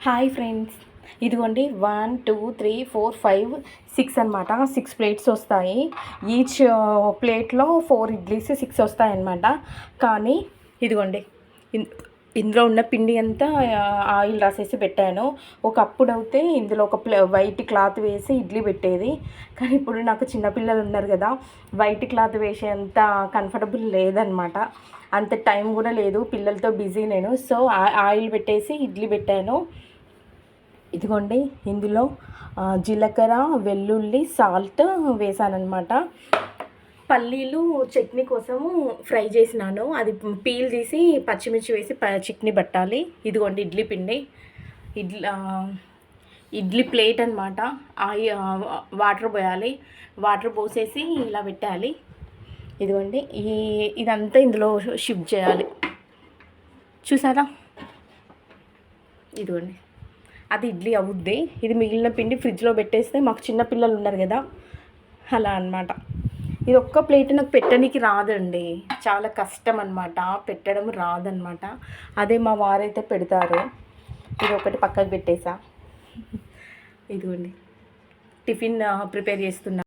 Hi friends, ఇదిగోండి 1 2 3 4 5 6 అనమాట. 6 plates వస్తాయి. ఈచ్ ప్లేట్లో 4 ఇడ్లీస్ 6 వస్తాయి అన్నమాట. కానీ ఇదిగోండి ఇందులో ఉన్న పిండి అంతా ఆయిల్ రాసేసి పెట్టాను. ఒకప్పుడు అయితే ఇందులో ఒక వైట్ క్లాత్ వేసి ఇడ్లీ పెట్టేది. కానీ ఇప్పుడు నాకు చిన్నపిల్లలు ఉన్నారు కదా, వైట్ క్లాత్ వేసేంత కంఫర్టబుల్ లేదనమాట. అంత టైం కూడా లేదు, పిల్లలతో బిజీ నేను. సో ఆయిల్ పెట్టేసి ఇడ్లీ పెట్టాను. ఇదిగోండి ఇందులో జీలకర్ర, వెల్లుల్లి, సాల్ట్ వేసానన్నమాట. పల్లీలు చట్నీ కోసము ఫ్రై చేసినాను. అది పీల్ తీసి పచ్చిమిర్చి వేసి చట్నీ పట్టాలి. ఇదిగోండి ఇడ్లీ పిండి, ఇడ్లీ ప్లేట్ అనమాట. వాటర్ పోయాలి. వాటర్ పోసేసి ఇలా పెట్టాలి. ఇదిగోండి ఇదంతా ఇందులో షిఫ్ట్ చేయాలి. చూసారా, ఇదిగోండి అది ఇడ్లీ అవుద్ది. ఇది మిగిలిన పిండి ఫ్రిడ్జ్లో పెట్టేస్తే, మాకు చిన్న పిల్లలు ఉన్నారు కదా, అలా అనమాట. ఇది ఒక్క ప్లేట్ నాకు పెట్టడానికి రాదండి, చాలా కష్టం అనమాట, పెట్టడం రాదనమాట. అదే మా వారైతే పెడతారు. ఇది ఒకటి పక్కకు పెట్టేసా. ఇదిగోండి టిఫిన్ ప్రిపేర్ చేస్తున్నా.